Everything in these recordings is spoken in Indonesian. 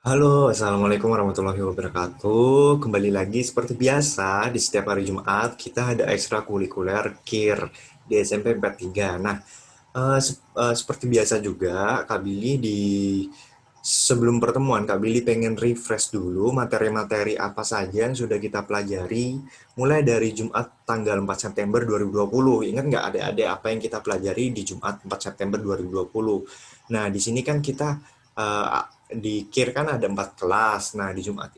Halo, Assalamualaikum warahmatullahi wabarakatuh. Kembali lagi seperti biasa, di setiap hari Jumat kita ada ekstrakurikuler KIR di SMP 43. Nah, seperti biasa juga, Kak Billy sebelum pertemuan, Kak Billy pengen refresh dulu materi-materi apa saja yang sudah kita pelajari mulai dari Jumat tanggal 4 September 2020. Ingat nggak adik-adik apa yang kita pelajari di Jumat 4 September 2020? Nah, di sini kan kita eh, di KIR kan ada 4 kelas. Nah, di Jumat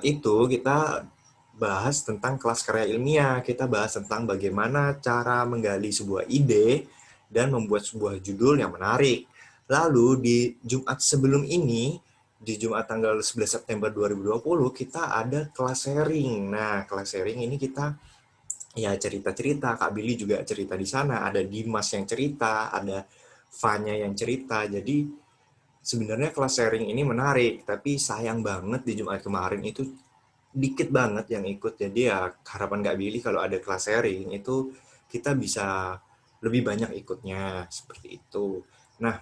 itu kita bahas tentang kelas karya ilmiah. Kita bahas tentang bagaimana cara menggali sebuah ide dan membuat sebuah judul yang menarik. Lalu di Jumat sebelum ini, di Jumat tanggal 11 September 2020, kita ada kelas sharing. Nah, kelas sharing ini kita ya cerita-cerita, Kak Billy juga cerita di sana, ada Dimas yang cerita, ada Fanya yang cerita. Jadi sebenarnya kelas sharing ini menarik, tapi sayang banget di Jumat kemarin itu dikit banget yang ikut. Jadi ya harapan Kak Billy kalau ada kelas sharing itu kita bisa lebih banyak ikutnya seperti itu. Nah,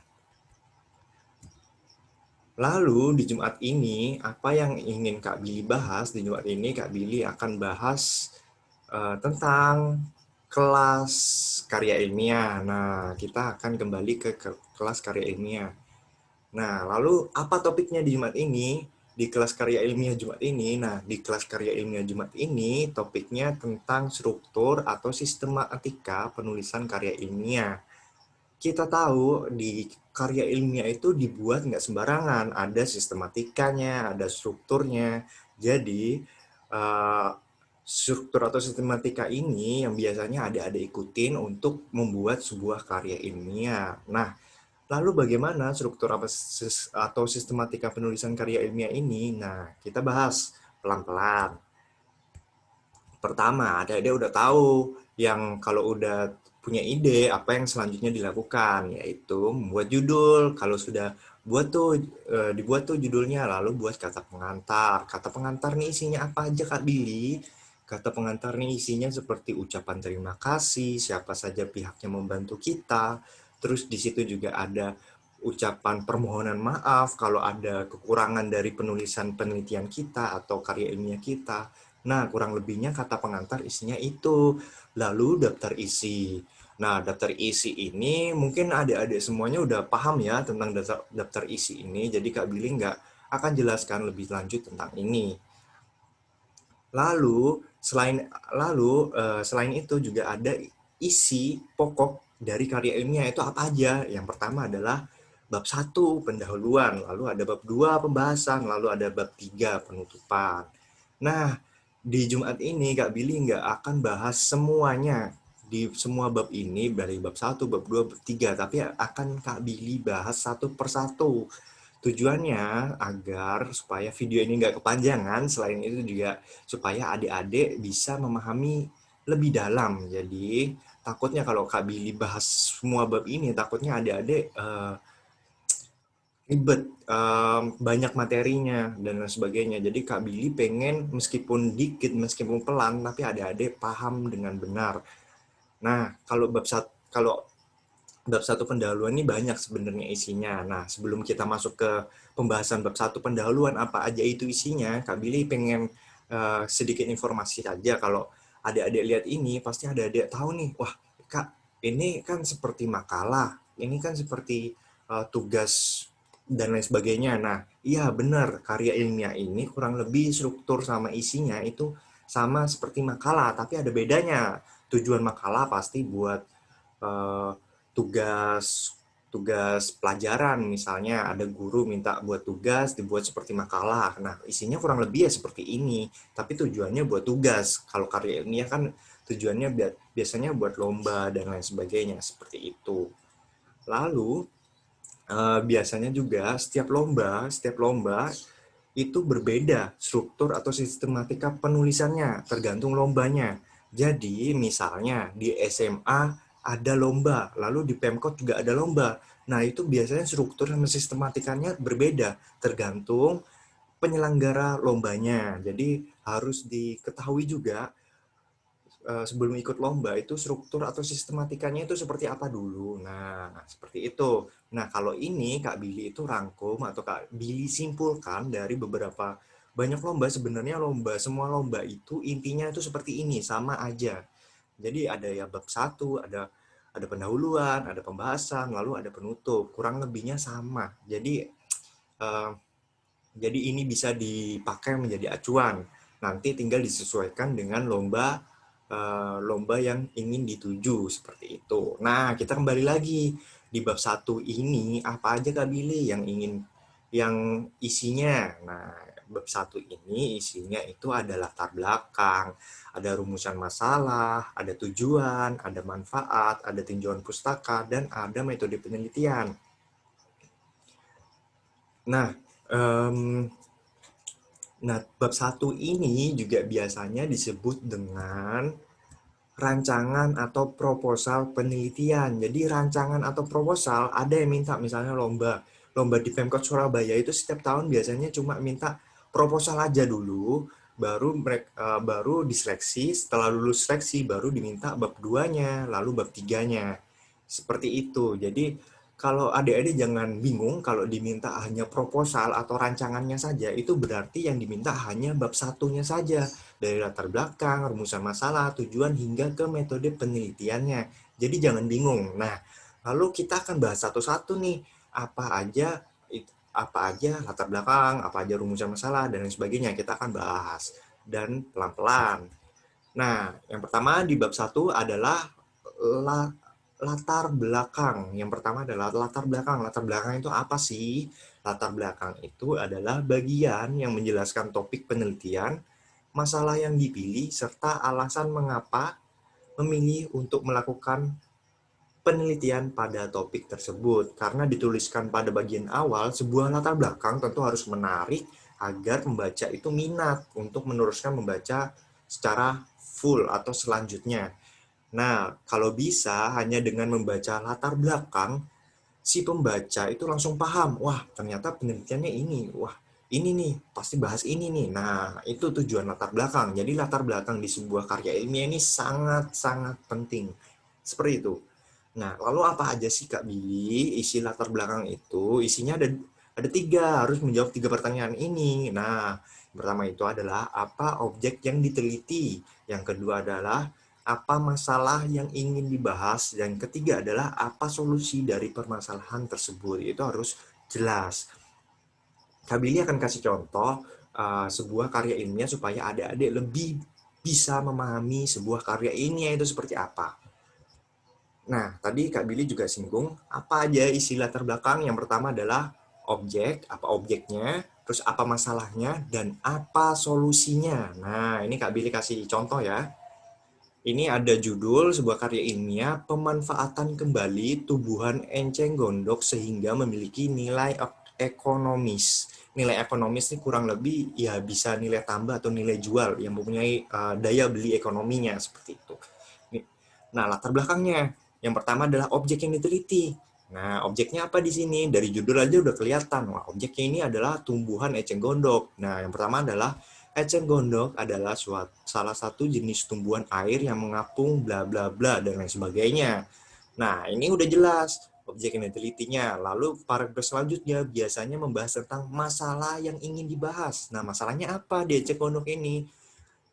lalu di Jumat ini apa yang ingin Kak Billy bahas? Di Jumat ini Kak Billy akan bahas tentang kelas karya ilmiah. Nah, kita akan kembali ke kelas karya ilmiah. Nah, lalu apa topiknya di Jumat ini? Di kelas karya ilmiah Jumat ini. Nah, di kelas karya ilmiah Jumat ini topiknya tentang struktur atau sistematika penulisan karya ilmiah. Kita tahu di karya ilmiah itu dibuat nggak sembarangan, ada sistematikanya, ada strukturnya. Jadi, eh, struktur atau sistematika ini yang biasanya ada ikutin untuk membuat sebuah karya ilmiah. Nah, lalu bagaimana struktur atau sistematika penulisan karya ilmiah ini? Nah, kita bahas pelan-pelan. Pertama, ada udah tahu yang kalau udah punya ide apa yang selanjutnya dilakukan, yaitu membuat judul. Kalau sudah dibuat tuh judulnya, lalu buat kata pengantar. Kata pengantar nih isinya apa aja Kak Billy? Kata pengantar nih isinya seperti ucapan terima kasih, siapa saja pihak yang membantu kita. Terus di situ juga ada ucapan permohonan maaf kalau ada kekurangan dari penulisan penelitian kita atau karya ilmiah kita. Nah, kurang lebihnya kata pengantar isinya itu. Lalu daftar isi. Nah, daftar isi ini mungkin adik-adik semuanya udah paham ya tentang daftar isi ini. Jadi Kak Billy nggak akan jelaskan lebih lanjut tentang ini. Lalu selain itu juga ada isi pokok dari karya ilmiah itu apa aja? Yang pertama adalah bab 1 pendahuluan, lalu ada bab 2 pembahasan, lalu ada bab 3 penutupan. Nah, di Jumat ini Kak Billy nggak akan bahas semuanya di semua bab ini dari bab 1, bab 2, bab 3, tapi akan Kak Billy bahas satu persatu. Tujuannya agar supaya video ini nggak kepanjangan, selain itu juga supaya adik-adik bisa memahami lebih dalam. Jadi takutnya kalau Kak Billy bahas semua bab ini, takutnya adik-adik ribet, banyak materinya dan lain sebagainya. Jadi Kak Billy pengen meskipun dikit, meskipun pelan, tapi adik-adik paham dengan benar. Nah, kalau bab 1 pendahuluan ini banyak sebenarnya isinya. Nah, sebelum kita masuk ke pembahasan bab 1 pendahuluan apa aja itu isinya, Kak Billy pengen sedikit informasi saja. Kalau adik-adik lihat ini, pasti adik-adik tahu nih, wah Kak, ini kan seperti makalah, ini kan seperti tugas dan lain sebagainya. Nah, iya benar, karya ilmiah ini kurang lebih struktur sama isinya itu sama seperti makalah, tapi ada bedanya. Tujuan makalah pasti buat eh, tugas tugas pelajaran, misalnya ada guru minta buat tugas dibuat seperti makalah. Nah, isinya kurang lebih ya seperti ini, tapi tujuannya buat tugas. Kalau karya ilmiah kan tujuannya biasanya buat lomba dan lain sebagainya seperti itu. Lalu biasanya juga setiap lomba itu berbeda struktur atau sistematika penulisannya tergantung lombanya. Jadi misalnya di SMA ada lomba, lalu di Pemkot juga ada lomba. Nah, itu biasanya struktur sama sistematikanya berbeda tergantung penyelenggara lombanya. Jadi harus diketahui juga sebelum ikut lomba itu struktur atau sistematikanya itu seperti apa dulu. Nah, seperti itu. Nah, kalau ini Kak Billy itu rangkum atau Kak Billy simpulkan dari beberapa banyak lomba. Sebenarnya semua lomba itu intinya itu seperti ini, sama aja. Jadi ada ya bab 1, ada pendahuluan, ada pembahasan, lalu ada penutup. Kurang lebihnya sama. Eh, jadi ini bisa dipakai menjadi acuan. Nanti tinggal disesuaikan dengan lomba yang ingin dituju seperti itu. Nah, kita kembali lagi di bab 1 ini apa aja Kak Billy yang isinya. Nah, bab 1 ini isinya itu ada latar belakang, ada rumusan masalah, ada tujuan, ada manfaat, ada tinjauan pustaka, dan ada metode penelitian. Nah, em, bab 1 ini juga biasanya disebut dengan rancangan atau proposal penelitian. Jadi rancangan atau proposal ada yang minta misalnya lomba di Pemkot Surabaya itu setiap tahun biasanya cuma minta proposal aja dulu, baru diseleksi, setelah lulus seleksi baru diminta bab 2-nya, lalu bab 3-nya. Seperti itu. Jadi kalau adik-adik jangan bingung kalau diminta hanya proposal atau rancangannya saja, itu berarti yang diminta hanya bab 1-nya saja. Dari latar belakang, rumusan masalah, tujuan, hingga ke metode penelitiannya. Jadi jangan bingung. Nah, lalu kita akan bahas satu-satu nih, apa aja latar belakang, apa aja rumusan masalah, dan lain sebagainya. Kita akan bahas. Dan pelan-pelan. Nah, yang pertama di bab 1 adalah latar belakang. Yang pertama adalah latar belakang. Latar belakang itu apa sih? Latar belakang itu adalah bagian yang menjelaskan topik penelitian, masalah yang dipilih, serta alasan mengapa memilih untuk melakukan penelitian pada topik tersebut. Karena dituliskan pada bagian awal, sebuah latar belakang tentu harus menarik agar pembaca itu minat untuk meneruskan membaca secara full atau selanjutnya. Nah, kalau bisa hanya dengan membaca latar belakang, si pembaca itu langsung paham, wah ternyata penelitiannya ini, wah ini nih, pasti bahas ini nih. Nah, itu tujuan latar belakang. Jadi latar belakang di sebuah karya ilmiah ini sangat-sangat penting. Seperti itu. Nah, lalu apa aja sih Kak Billy isi latar belakang itu? Isinya ada 3, harus menjawab 3 pertanyaan ini. Nah, yang pertama itu adalah apa objek yang diteliti. Yang kedua adalah apa masalah yang ingin dibahas, dan ketiga adalah apa solusi dari permasalahan tersebut. Itu harus jelas. Kak Billy akan kasih contoh sebuah karya ilmiah supaya adik-adik lebih bisa memahami sebuah karya ilmiah itu seperti apa. Nah, tadi Kak Billy juga singgung apa aja isi latar belakang. Yang pertama adalah objek, apa objeknya, terus apa masalahnya, dan apa solusinya. Nah, ini Kak Billy kasih contoh ya. Ini ada judul sebuah karya ilmiah, pemanfaatan kembali tumbuhan enceng gondok sehingga memiliki nilai ekonomis. Nilai ekonomis ini kurang lebih ya bisa nilai tambah atau nilai jual yang mempunyai daya beli ekonominya seperti itu. Nah, latar belakangnya. Yang pertama adalah objek yang diteliti. Nah, objeknya apa di sini? Dari judul aja udah kelihatan. Wah, objeknya ini adalah tumbuhan eceng gondok. Nah, yang pertama adalah eceng gondok adalah salah satu jenis tumbuhan air yang mengapung bla bla bla dan lain sebagainya. Nah, ini udah jelas objek yang ditelitinya. Lalu paragraf selanjutnya biasanya membahas tentang masalah yang ingin dibahas. Nah, masalahnya apa di eceng gondok ini?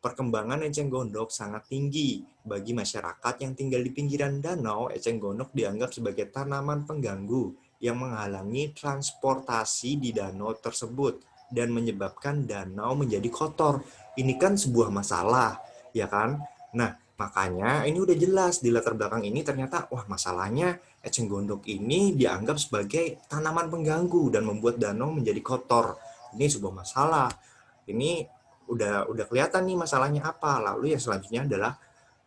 Perkembangan eceng gondok sangat tinggi. Bagi masyarakat yang tinggal di pinggiran danau, eceng gondok dianggap sebagai tanaman pengganggu yang menghalangi transportasi di danau tersebut dan menyebabkan danau menjadi kotor. Ini kan sebuah masalah, ya kan? Nah, makanya ini udah jelas di latar belakang ini ternyata, wah masalahnya eceng gondok ini dianggap sebagai tanaman pengganggu dan membuat danau menjadi kotor. Ini sebuah masalah. Ini udah kelihatan nih masalahnya apa. Lalu yang selanjutnya adalah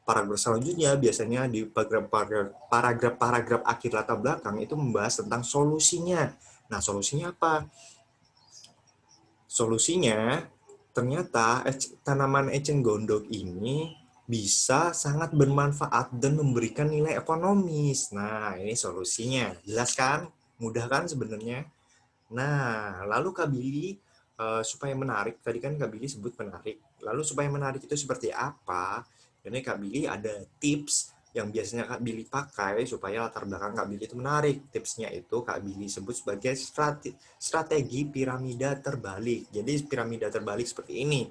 paragraf selanjutnya biasanya di paragraf akhir latar belakang itu membahas tentang solusinya. Nah, solusinya apa? Solusinya ternyata tanaman eceng gondok ini bisa sangat bermanfaat dan memberikan nilai ekonomis. Nah, ini solusinya. Jelas kan? Mudah kan sebenarnya? Nah, lalu Kak Billy, supaya menarik, tadi kan Kak Billy sebut menarik. Lalu supaya menarik itu seperti apa? Ini Kak Billy ada tips yang biasanya Kak Billy pakai supaya latar belakang Kak Billy itu menarik. Tipsnya itu Kak Billy sebut sebagai strategi piramida terbalik. Jadi piramida terbalik seperti ini.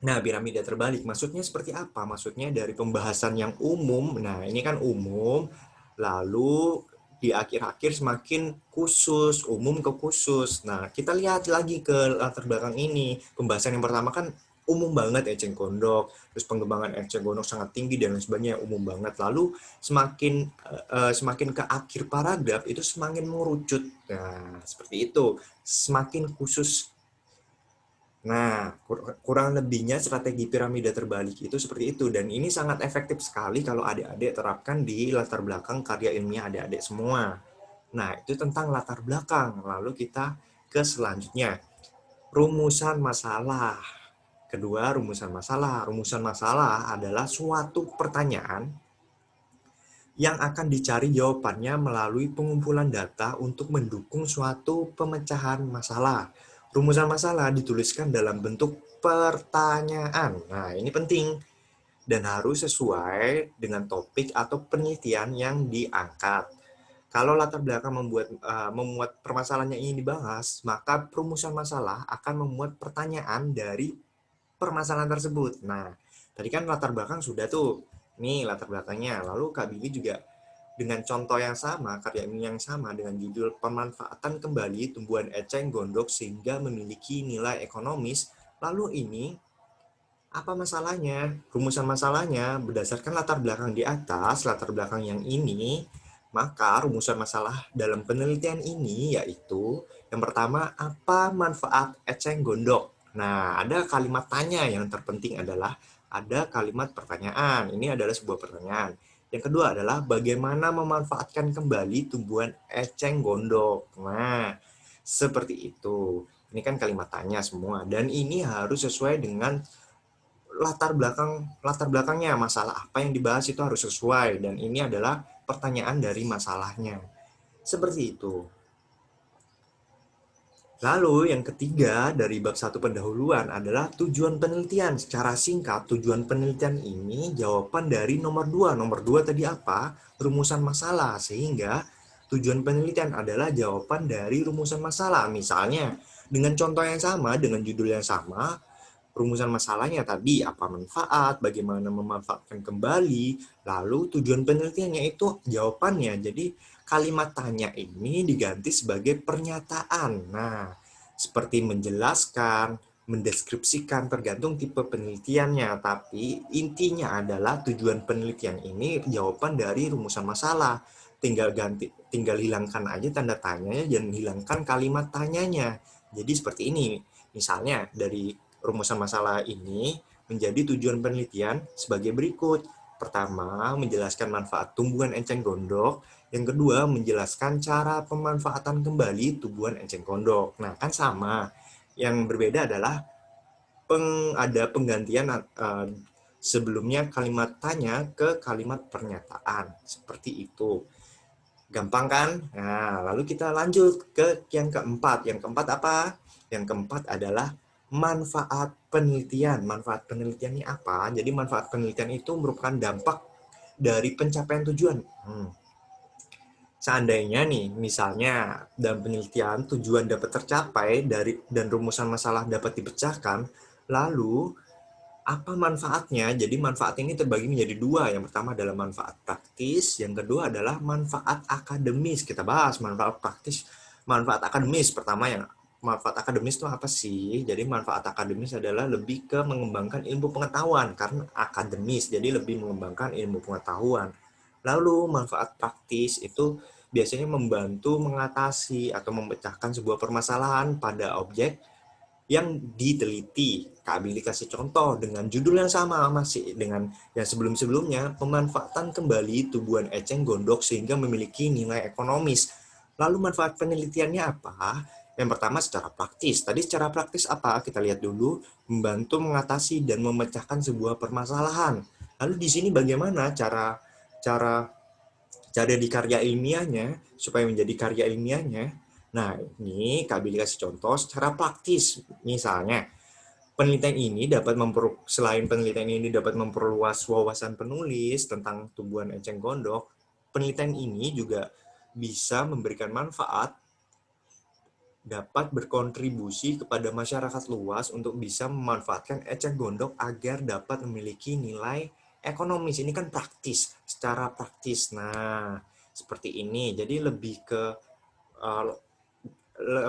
Nah, piramida terbalik maksudnya seperti apa? Maksudnya dari pembahasan yang umum. Nah, ini kan umum, lalu di akhir-akhir semakin khusus, umum ke khusus. Nah, kita lihat lagi ke latar belakang ini. Pembahasan yang pertama kan umum banget eceng gondok, terus pengembangan eceng gondok sangat tinggi dan lain sebagainya, umum banget. Lalu semakin ke akhir paragraf itu semakin mengerucut. Nah, seperti itu. Semakin khusus. Nah, kurang lebihnya strategi piramida terbalik itu seperti itu. Dan ini sangat efektif sekali kalau adik-adik terapkan di latar belakang karya ilmiah adik-adik semua. Nah, itu tentang latar belakang. Lalu kita ke selanjutnya. Rumusan masalah. Kedua, rumusan masalah. Rumusan masalah adalah suatu pertanyaan yang akan dicari jawabannya melalui pengumpulan data untuk mendukung suatu pemecahan masalah. Rumusan masalah dituliskan dalam bentuk pertanyaan. Nah, ini penting dan harus sesuai dengan topik atau penelitian yang diangkat. Kalau latar belakang memuat permasalahan yang ingin dibahas, maka rumusan masalah akan memuat pertanyaan dari permasalahan tersebut. Nah, tadi kan latar belakang sudah tuh. Nih latar belakangnya. Lalu Kak Bibi juga dengan contoh yang sama, karya ini yang sama dengan judul pemanfaatan kembali tumbuhan eceng gondok sehingga memiliki nilai ekonomis. Lalu ini apa masalahnya? Rumusan masalahnya berdasarkan latar belakang di atas, latar belakang yang ini, maka rumusan masalah dalam penelitian ini yaitu yang pertama, apa manfaat eceng gondok? Nah, ada kalimat tanya yang terpenting adalah ada kalimat pertanyaan. Ini adalah sebuah pertanyaan. Yang kedua adalah bagaimana memanfaatkan kembali tumbuhan eceng gondok. Nah, seperti itu. Ini kan kalimat tanya semua dan ini harus sesuai dengan latar belakangnya, masalah apa yang dibahas itu harus sesuai dan ini adalah pertanyaan dari masalahnya. Seperti itu. Lalu yang ketiga dari bab 1 pendahuluan adalah tujuan penelitian. Secara singkat, tujuan penelitian ini jawaban dari nomor 2. Nomor 2 tadi apa? Rumusan masalah. Sehingga tujuan penelitian adalah jawaban dari rumusan masalah. Misalnya, dengan contoh yang sama, dengan judul yang sama, rumusan masalahnya tadi apa manfaat, bagaimana memanfaatkan kembali, lalu tujuan penelitiannya itu jawabannya. Jadi kalimat tanya ini diganti sebagai pernyataan. Nah, seperti menjelaskan, mendeskripsikan tergantung tipe penelitiannya, tapi intinya adalah tujuan penelitian ini jawaban dari rumusan masalah. Tinggal hilangkan aja tanda tanyanya dan hilangkan kalimat tanyanya. Jadi seperti ini. Misalnya dari rumusan masalah ini menjadi tujuan penelitian sebagai berikut. Pertama, menjelaskan manfaat tumbuhan enceng gondok. Yang kedua, menjelaskan cara pemanfaatan kembali tumbuhan enceng gondok. Nah, kan sama. Yang berbeda adalah ada penggantian sebelumnya kalimat tanya ke kalimat pernyataan. Seperti itu. Gampang kan? Nah, lalu kita lanjut ke yang keempat. Yang keempat apa? Yang keempat adalah manfaat penelitian. Manfaat penelitian ini apa? Jadi manfaat penelitian itu merupakan dampak dari pencapaian tujuan. Seandainya nih, misalnya dalam penelitian tujuan dapat tercapai dan rumusan masalah dapat dipecahkan, lalu apa manfaatnya? Jadi manfaat ini terbagi menjadi dua. Yang pertama adalah manfaat praktis, yang kedua adalah manfaat akademis. Kita bahas manfaat praktis, manfaat akademis. Pertama yang manfaat akademis itu apa sih? Jadi manfaat akademis adalah lebih ke mengembangkan ilmu pengetahuan karena akademis, jadi lebih mengembangkan ilmu pengetahuan. Lalu manfaat praktis itu biasanya membantu mengatasi atau memecahkan sebuah permasalahan pada objek yang diteliti. Kak Billy kasih contoh dengan judul yang sama masih dengan yang sebelum-sebelumnya, pemanfaatan kembali tumbuhan eceng gondok sehingga memiliki nilai ekonomis. Lalu manfaat penelitiannya apa? Yang pertama secara praktis. Tadi secara praktis apa? Kita lihat dulu, membantu mengatasi dan memecahkan sebuah permasalahan. Lalu di sini bagaimana cara di karya ilmiahnya supaya menjadi karya ilmiahnya? Nah, ini Kak Billy kasih contoh secara praktis. Misalnya, Penelitian ini dapat selain penelitian ini dapat memperluas wawasan penulis tentang tumbuhan eceng gondok, penelitian ini juga bisa memberikan manfaat, dapat berkontribusi kepada masyarakat luas untuk bisa memanfaatkan eceng gondok agar dapat memiliki nilai ekonomis. Ini kan praktis, secara praktis. Nah, seperti ini. Jadi lebih ke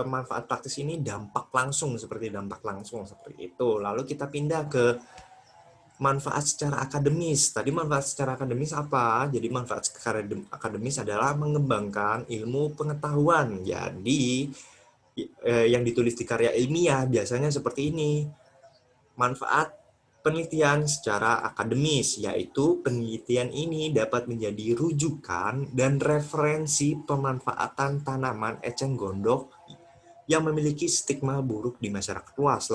manfaat praktis ini dampak langsung seperti itu. Lalu kita pindah ke manfaat secara akademis. Tadi manfaat secara akademis apa? Jadi manfaat secara akademis adalah mengembangkan ilmu pengetahuan. Jadi yang ditulis di karya ilmiah biasanya seperti ini. Manfaat penelitian secara akademis, yaitu penelitian ini dapat menjadi rujukan dan referensi pemanfaatan tanaman eceng gondok yang memiliki stigma buruk di masyarakat luas.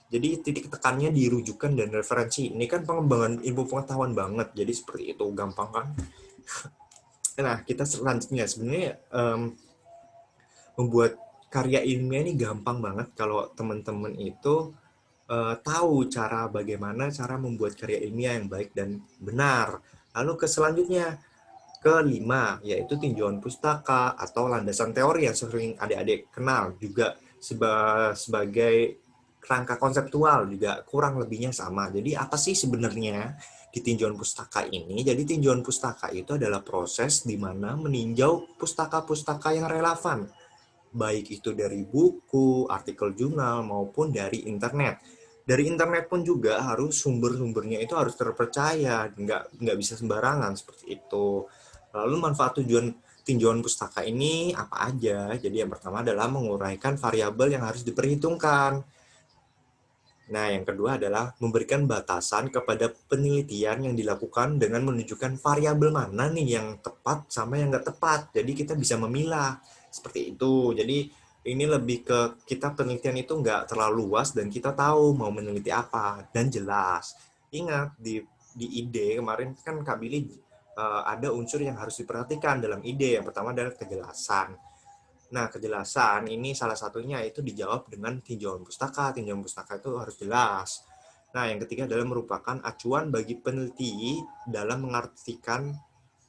Jadi titik tekannya dirujukan dan referensi. Ini kan pengembangan ilmu pengetahuan banget. Jadi seperti itu, gampang kan? Nah, kita selanjutnya sebenarnya membuat karya ilmiah ini gampang banget kalau teman-teman itu tahu bagaimana cara membuat karya ilmiah yang baik dan benar. Lalu selanjutnya, kelima, yaitu tinjauan pustaka atau landasan teori yang sering adik-adik kenal juga sebagai kerangka konseptual, juga kurang lebihnya sama. Jadi apa sih sebenarnya di tinjauan pustaka ini? Jadi tinjauan pustaka itu adalah proses di mana meninjau pustaka-pustaka yang relevan, baik itu dari buku, artikel jurnal, maupun dari internet. Dari internet pun juga harus sumber-sumbernya itu harus terpercaya, nggak bisa sembarangan seperti itu. Lalu manfaat tinjauan pustaka ini apa aja? Jadi yang pertama adalah menguraikan variabel yang harus diperhitungkan. Nah, yang kedua adalah memberikan batasan kepada penelitian yang dilakukan dengan menunjukkan variabel mana nih yang tepat sama yang nggak tepat. Jadi kita bisa memilah seperti itu. Jadi ini lebih ke kita penelitian itu nggak terlalu luas dan kita tahu mau meneliti apa dan jelas. Ingat di ide kemarin kan Kak Billy ada unsur yang harus diperhatikan dalam ide. Yang pertama adalah kejelasan. Nah, kejelasan ini salah satunya itu dijawab dengan tinjauan pustaka. Tinjauan pustaka itu harus jelas. Nah, yang ketiga adalah merupakan acuan bagi peneliti dalam mengartikan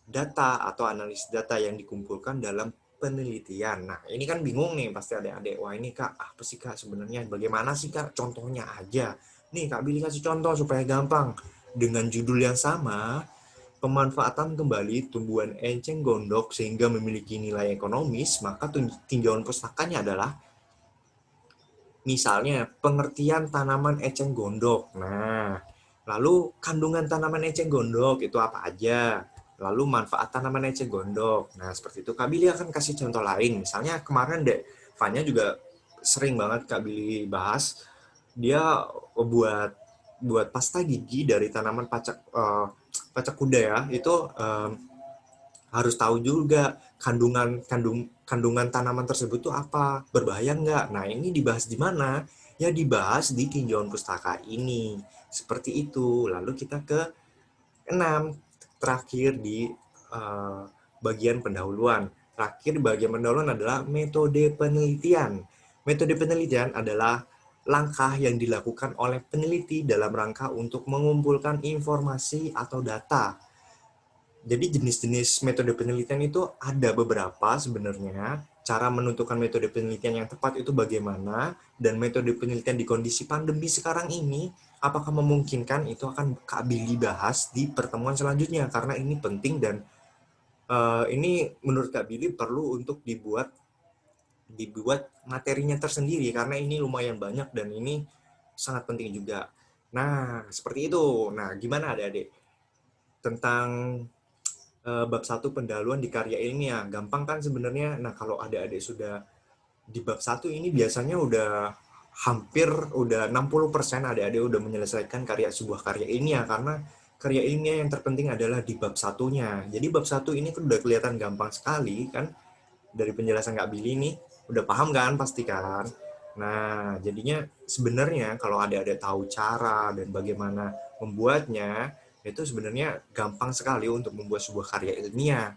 data atau analisis data yang dikumpulkan dalam penelitian. Nah, ini kan bingung nih pasti adik-adik. Wah, ini Kak, apa sih Kak sebenarnya? Bagaimana sih Kak? Contohnya aja. Nih, Kak Billy kasih contoh supaya gampang. Dengan judul yang sama, pemanfaatan kembali tumbuhan enceng gondok sehingga memiliki nilai ekonomis, maka tinjauan pustakanya adalah misalnya pengertian tanaman eceng gondok. Nah, lalu kandungan tanaman eceng gondok itu apa aja? Lalu manfaat tanaman eceng gondok. Nah, seperti itu. Kak Billy akan kasih contoh lain. Misalnya kemarin Fanya juga sering banget Kak Billy bahas. Dia buat pasta gigi dari tanaman pacak kuda ya. Itu harus tahu juga kandungan tanaman tersebut tuh apa, berbahaya nggak. Nah, ini dibahas di mana? Ya dibahas di tinjauan pustaka ini. Seperti itu. Lalu kita ke 6, terakhir di bagian pendahuluan. Terakhir di bagian pendahuluan adalah metode penelitian. Metode penelitian adalah langkah yang dilakukan oleh peneliti dalam rangka untuk mengumpulkan informasi atau data. Jadi jenis-jenis metode penelitian itu ada beberapa sebenarnya. Cara menentukan metode penelitian yang tepat itu bagaimana, dan metode penelitian di kondisi pandemi sekarang ini, apakah memungkinkan, itu akan Kak Billy bahas di pertemuan selanjutnya, karena ini penting dan ini menurut Kak Billy perlu untuk dibuat materinya tersendiri, karena ini lumayan banyak dan ini sangat penting juga. Nah, seperti itu. Nah, gimana adik-adik? Tentang bab 1 pendahuluan di karya ilmiah. Gampang kan sebenarnya. Nah, kalau adik-adik sudah di bab 1 ini biasanya udah 60% adik-adik udah menyelesaikan sebuah karya ilmiah, karena karya ilmiah yang terpenting adalah di bab satunya. Jadi bab 1 ini kan udah kelihatan gampang sekali kan, dari penjelasan Kak Billy ini udah paham kan pasti kan. Nah, jadinya sebenarnya kalau adik-adik tahu cara dan bagaimana membuatnya, itu sebenarnya gampang sekali untuk membuat sebuah karya ilmiah.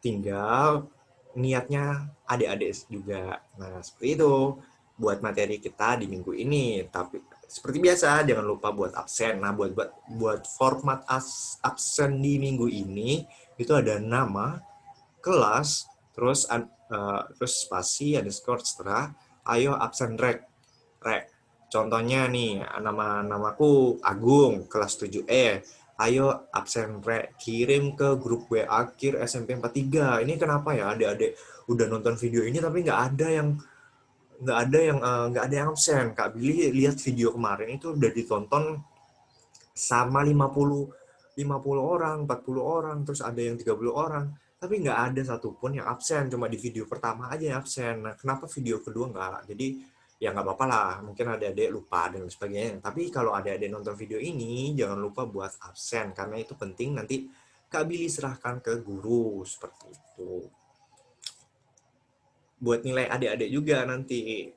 Tinggal niatnya adik-adik juga. Nah, seperti itu. buat materi kita di minggu ini. Tapi seperti biasa, jangan lupa buat absen. Nah, buat format absen di minggu ini itu ada nama, kelas, terus spasi, underscore, setelah, ayo absen rek. Contohnya nih, namaku Agung, kelas 7E. Ayo absen rek, kirim ke grup WA akhir SMP 43. Ini kenapa ya adik-adik udah nonton video ini tapi nggak ada yang absen. Kak Billy lihat video kemarin itu udah ditonton sama 50 orang, 40 orang, terus ada yang 30 orang. Tapi nggak ada satupun yang absen, cuma di video pertama aja yang absen. Nah, kenapa video kedua nggak? Jadi, ya nggak apa-apa lah, mungkin adik-adik lupa dan sebagainya. Tapi kalau adik-adik nonton video ini, jangan lupa buat absen, karena itu penting nanti Kak Billy serahkan ke guru, seperti itu. Buat nilai adik-adik juga nanti.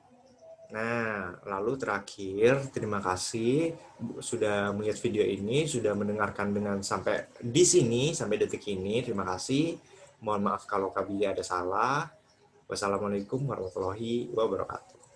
Nah, lalu terakhir, terima kasih sudah melihat video ini, sudah mendengarkan dengan sampai di sini, sampai detik ini. Terima kasih. Mohon maaf kalau Kak Billy ada salah. Wassalamualaikum warahmatullahi wabarakatuh.